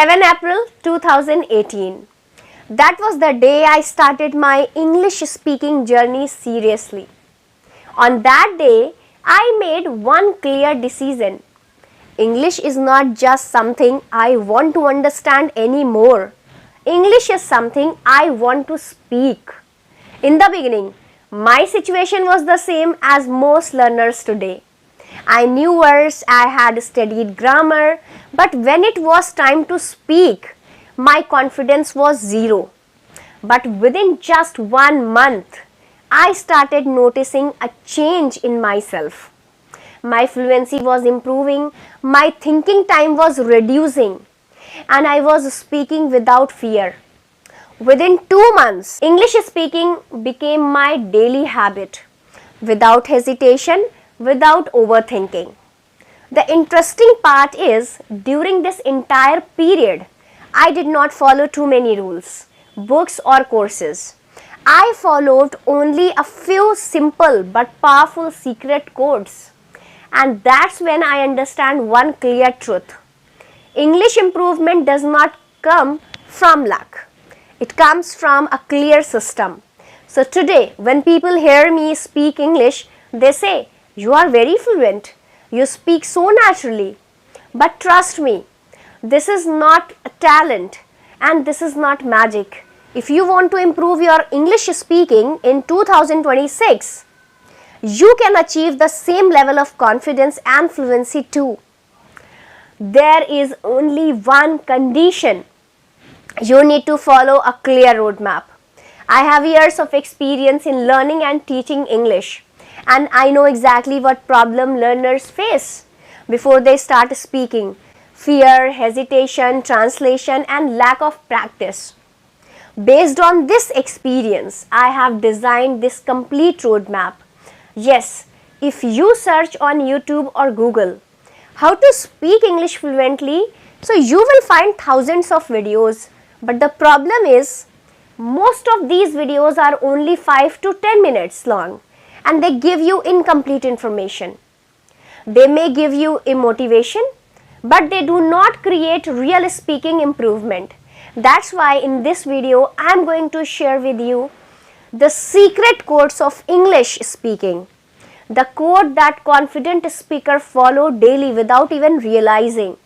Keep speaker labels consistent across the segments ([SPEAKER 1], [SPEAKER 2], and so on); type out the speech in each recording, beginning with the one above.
[SPEAKER 1] 7 April 2018. That was the day I started my English speaking journey seriously. On that day, I made one clear decision. English is not just something I want to understand anymore. English is something I want to speak. In the beginning, my situation was the same as most learners today. I knew words, I had studied grammar, but when it was time to speak, my confidence was zero. But within just 1 month, I started noticing a change in myself. My fluency was improving, my thinking time was reducing, and I was speaking without fear. Within 2 months, English speaking became my daily habit, without hesitation, without overthinking. The interesting part is, during this entire period, I did not follow too many rules, books or courses. I followed only a few simple but powerful secret codes. And that's when I understand one clear truth. English improvement does not come from luck. It comes from a clear system. So today, when people hear me speak English, they say, "You are very fluent. You speak so naturally." But trust me, this is not a talent and this is not magic. If you want to improve your English speaking in 2026, you can achieve the same level of confidence and fluency too. There is only one condition. You need to follow a clear roadmap. I have years of experience in learning and teaching English, and I know exactly what problem learners face before they start speaking: fear, hesitation, translation, and lack of practice. Based on this experience, I have designed this complete roadmap. Yes, if you search on YouTube or Google how to speak English fluently, so you will find thousands of videos. But the problem is, most of these videos are only 5 to 10 minutes long and they give you incomplete information. They may give you a motivation, but they do not create real speaking improvement. That's why in this video, I am going to share with you the secret codes of English speaking. The code that confident speakers follow daily without even realizing.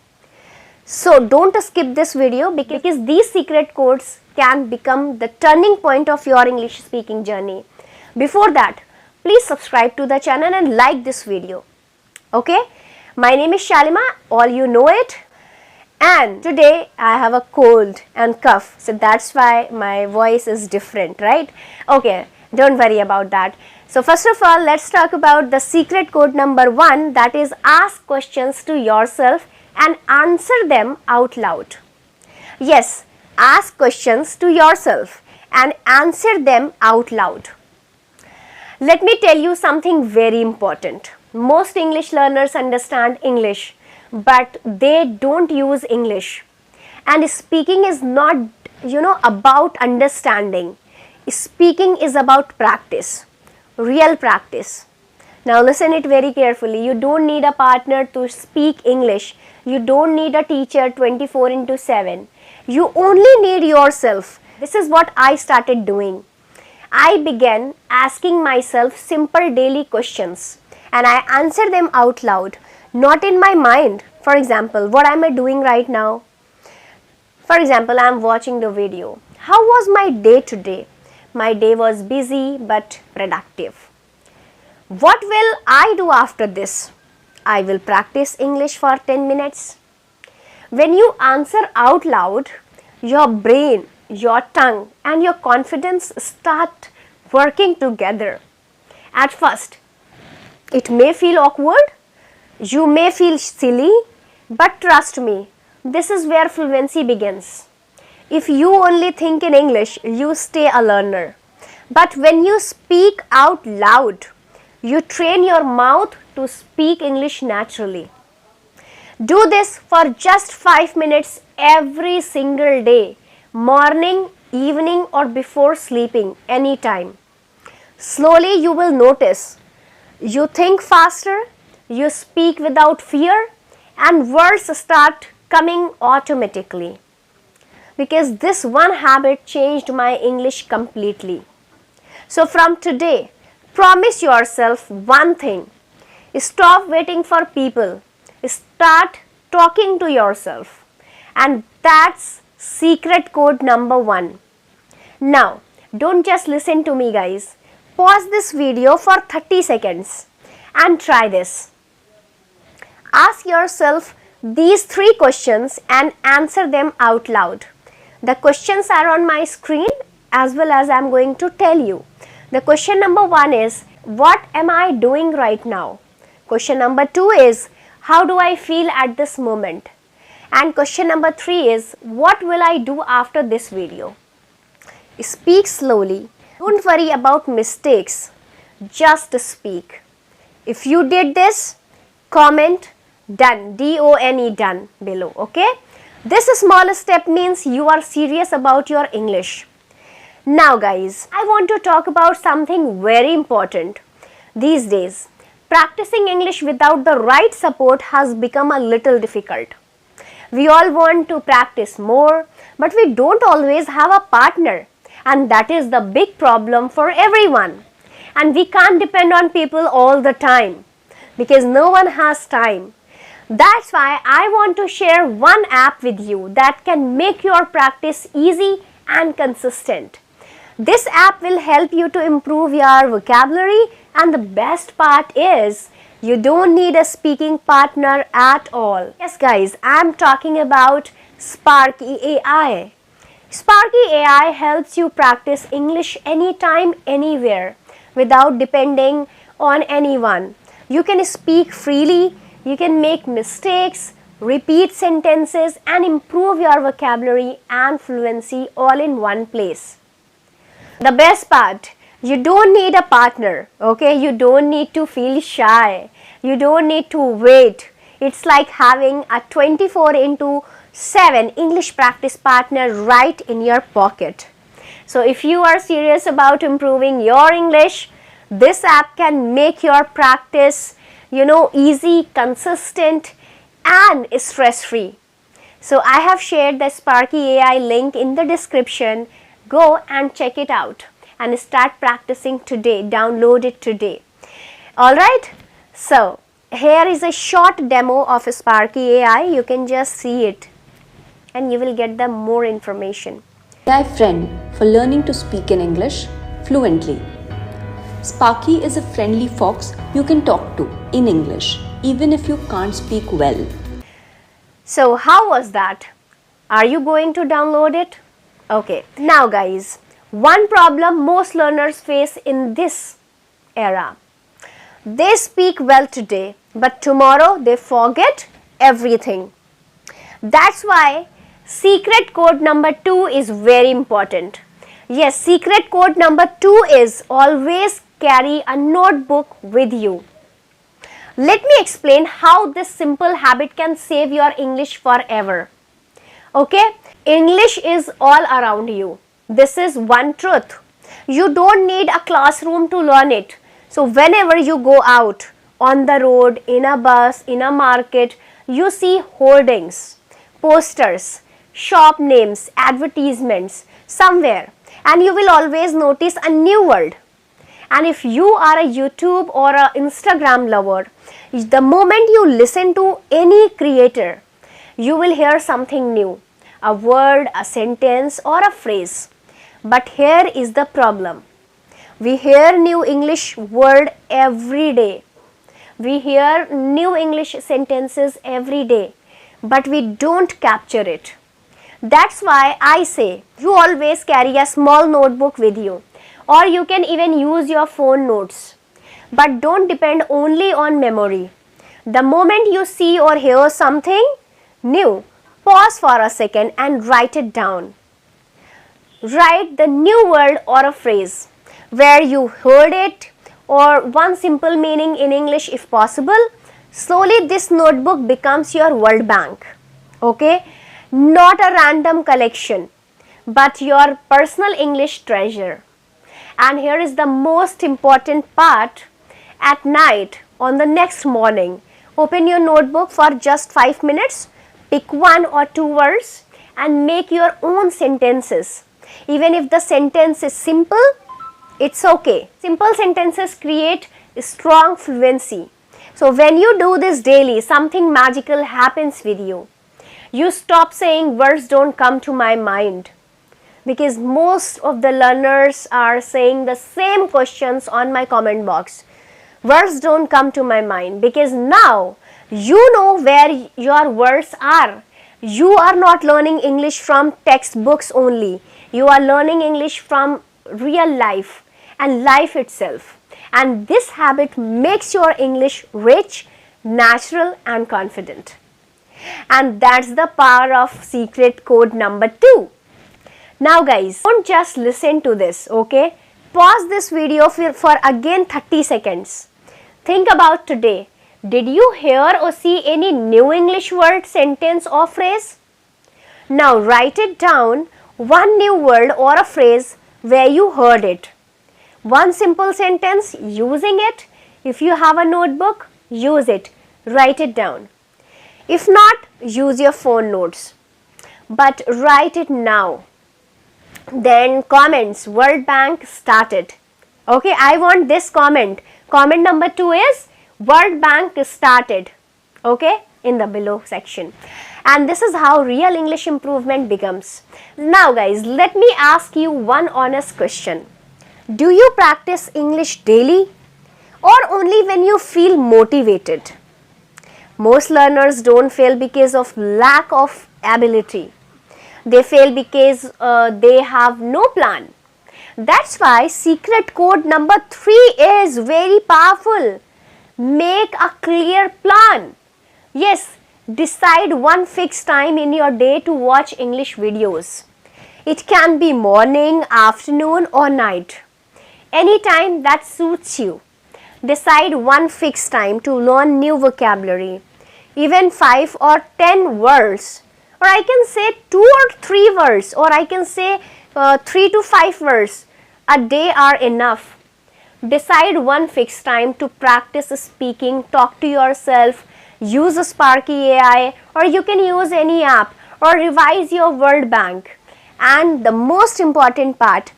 [SPEAKER 1] So don't skip this video because these secret codes can become the turning point of your English speaking journey. Before that, please subscribe to the channel and like this video. Okay? My name is Shalima, all you know it. And today I have a cold and cough, so that's why my voice is different, right? Okay, don't worry about that. So first of all, let's talk about the secret code number 1, that is ask questions to yourself and answer them out loud. Yes, ask questions to yourself and answer them out loud. Let me tell you something very important. Most English learners understand English, but they don't use English. And speaking is not, about understanding. Speaking is about practice, real practice. Now listen it very carefully. You don't need a partner to speak English. You don't need a teacher 24/7. You only need yourself. This is what I started doing. I began asking myself simple daily questions and I answered them out loud, not in my mind. For example, what am I doing right now? For example, I am watching the video. How was my day today? My day was busy but productive. What will I do after this? I will practice English for 10 minutes. When you answer out loud, your brain, your tongue, and your confidence start working together. At first, it may feel awkward, you may feel silly, but trust me, this is where fluency begins. If you only think in English, you stay a learner. But when you speak out loud, you train your mouth to speak English naturally. Do this for just 5 minutes every single day, morning, evening, or before sleeping, anytime. Slowly you will notice you think faster, you speak without fear, and words start coming automatically. because this one habit changed my English completely. So from today, promise yourself one thing. Stop waiting for people. Start talking to yourself. And that's secret code number 1. Now, don't just listen to me, guys. Pause this video for 30 seconds and try this. Ask yourself these 3 questions and answer them out loud. The questions are on my screen as well as I am going to tell you. The question number 1 is, what am I doing right now? Question number 2 is, how do I feel at this moment? And question number 3 is, what will I do after this video? Speak slowly. Don't worry about mistakes. Just speak. If you did this, comment done, D-O-N-E, done below, okay? This small step means you are serious about your English. Now guys, I want to talk about something very important. These days, practicing English without the right support has become a little difficult. We all want to practice more, but we don't always have a partner, and that is the big problem for everyone. And we can't depend on people all the time because no one has time. That's why I want to share one app with you that can make your practice easy and consistent. This app will help you to improve your vocabulary, and the best part is you don't need a speaking partner at all. Yes guys, I'm talking about Sparky Ai. Sparky Ai helps you practice English anytime, anywhere without depending on anyone. You can speak freely, you can make mistakes, repeat sentences and improve your vocabulary and fluency all in one place. The best part, you don't need a partner, okay? You don't need to feel shy. You don't need to wait. It's like having a 24/7 English practice partner right in your pocket. So if you are serious about improving your English, this app can make your practice, easy, consistent and stress-free. So I have shared the Sparky Ai link in the description. Go and check it out and start practicing today. Download it today. Alright, so here is a short demo of Sparky Ai. You can just see it and you will get the more information.
[SPEAKER 2] AI friend for learning to speak in English fluently. Sparky is a friendly fox you can talk to in English even if you can't speak well.
[SPEAKER 1] So how was that? Are you going to download it? Okay, now guys, one problem most learners face in this era. They speak well today, but tomorrow they forget everything. That's why secret code number 2 is very important. Yes, secret code number 2 is always carry a notebook with you. Let me explain how this simple habit can save your English forever. Okay, English is all around you. This is one truth. You don't need a classroom to learn it. So whenever you go out on the road, in a bus, in a market, you see hoardings, posters, shop names, advertisements somewhere, and you will always notice a new word. And if you are a YouTube or a Instagram lover, the moment you listen to any creator, you will hear something new, a word, a sentence or a phrase. But here is the problem. We hear new English word every day. We hear new English sentences every day, but we don't capture it. That's why I say you always carry a small notebook with you, or you can even use your phone notes. But don't depend only on memory. The moment you see or hear something new, pause for a second and write it down. Write the new word or a phrase, where you heard it, or one simple meaning in English if possible. Slowly this notebook becomes your word bank. Okay? Not a random collection, but your personal English treasure. And here is the most important part. At night, on the next morning, open your notebook for just 5 minutes, pick 1 or 2 words and make your own sentences. Even if the sentence is simple, it's okay. Simple sentences create strong fluency. So when you do this daily, something magical happens with you. You stop saying words don't come to my mind, because most of the learners are saying the same questions on my comment box. Words don't come to my mind, because now you know where your words are. You are not learning English from textbooks only. You are learning English from real life and life itself. And this habit makes your English rich, natural and confident. And that's the power of secret code number 2. Now guys, don't just listen to this, okay? Pause this video for again 30 seconds. Think about today. Did you hear or see any new English word, sentence or phrase? Now write it down, one new word or a phrase where you heard it. One simple sentence using it. If you have a notebook, use it. Write it down. If not, use your phone notes. But write it now. Then comments, word bank started. Okay, I want this comment. Comment number 2 is word bank started. Okay, in the below section. And this is how real English improvement becomes. Now guys, let me ask you one honest question. Do you practice English daily or only when you feel motivated? Most learners don't fail because of lack of ability. They fail because they have no plan. That's why secret code number 3 is very powerful. Make a clear plan. Yes, decide one fixed time in your day to watch English videos. It can be morning, afternoon or night. Any time that suits you. Decide one fixed time to learn new vocabulary. Even 5 or 10 words. Or I can say 2 or 3 words. Or I can say 3 to 5 words a day are enough. Decide one fixed time to practice speaking. Talk to yourself. Use a Sparky Ai, or you can use any app, or revise your word bank. And the most important part,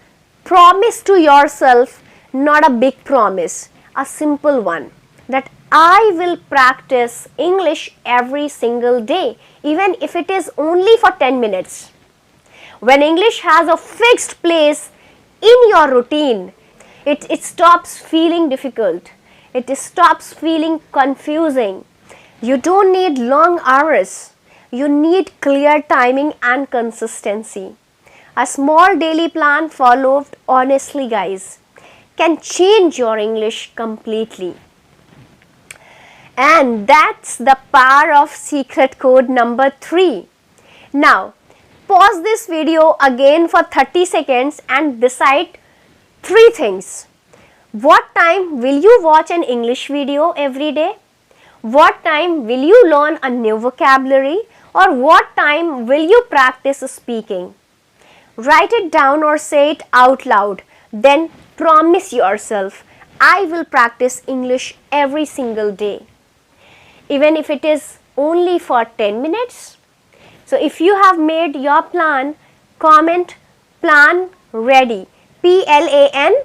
[SPEAKER 1] promise to yourself, not a big promise, a simple one, that I will practice English every single day, even if it is only for 10 minutes. When English has a fixed place in your routine, it stops feeling difficult. It stops feeling confusing. You don't need long hours. You need clear timing and consistency. A small daily plan followed honestly, guys, can change your English completely. And that's the power of secret code number 3. Now, pause this video again for 30 seconds and decide 3 things. What time will you watch an English video every day? What time will you learn a new vocabulary? Or what time will you practice speaking? Write it down or say it out loud. Then promise yourself, I will practice English every single day. Even if it is only for 10 minutes. So if you have made your plan, comment plan ready. PLANREADY.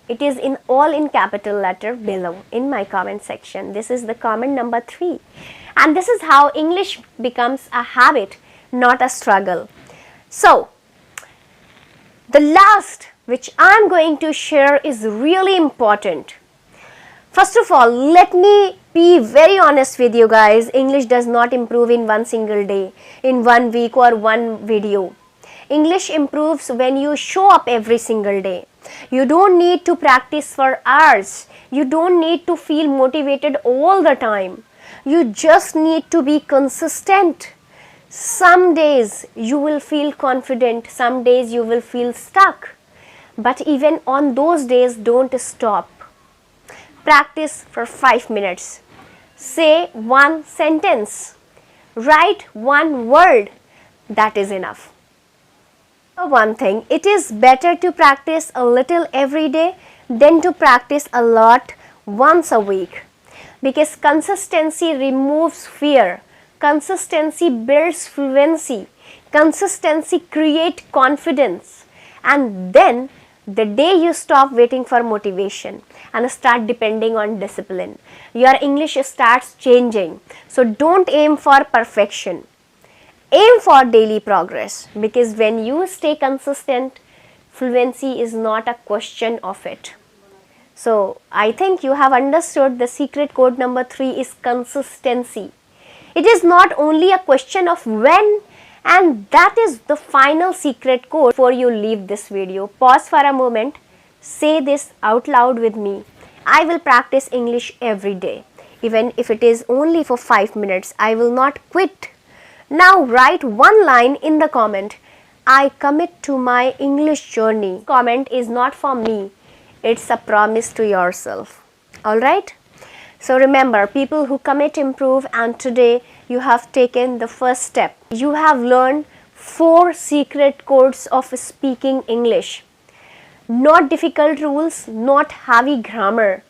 [SPEAKER 1] It is all in capital letter below in my comment section. This is the comment number 3. And this is how English becomes a habit, not a struggle. So, the last which I am going to share is really important. First of all, let me be very honest with you guys. English does not improve in one single day, in 1 week or one video. English improves when you show up every single day. You don't need to practice for hours. You don't need to feel motivated all the time. You just need to be consistent. Some days you will feel confident, some days you will feel stuck. But even on those days, don't stop. Practice for 5 minutes. Say one sentence. Write one word. That is enough. One thing, it is better to practice a little every day than to practice a lot once a week. Because consistency removes fear. Consistency builds fluency. Consistency creates confidence. And then the day you stop waiting for motivation and start depending on discipline, your English starts changing. So don't aim for perfection. Aim for daily progress, because when you stay consistent, fluency is not a question of it. So I think you have understood the secret code number 3 is consistency. It is not only a question of when, and that is the final secret code. Before you leave this video, pause for a moment, say this out loud with me. I will practice English every day. Even if it is only for 5 minutes, I will not quit. Now write one line in the comment. I commit to my English journey. Comment is not for me. It's a promise to yourself. Alright? So remember, people who commit improve, and today you have taken the first step. You have learned 4 secret codes of speaking English. Not difficult rules, not heavy grammar,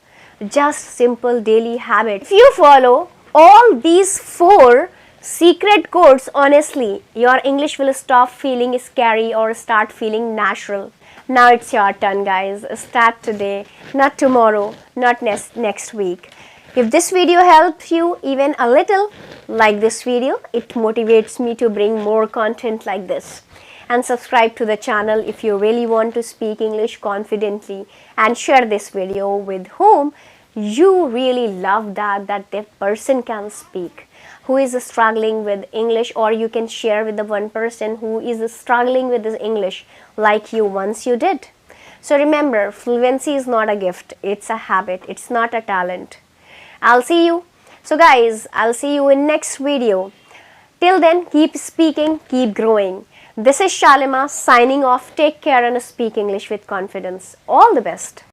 [SPEAKER 1] just simple daily habits. If you follow all these 4 secret codes honestly, your English will stop feeling scary or start feeling natural. Now it's your turn, guys. Start today, not tomorrow, not next week. If this video helps you even a little, like this video, it motivates me to bring more content like this. And subscribe to the channel if you really want to speak English confidently, and share this video with whom you really love that the person can speak, who is struggling with English, or you can share with the one person who is struggling with his English like you once you did. So remember, fluency is not a gift, it's a habit, it's not a talent. I'll see you. So guys, I'll see you in next video. Till then, keep speaking, keep growing. This is Shalima signing off. Take care and speak English with confidence. All the best.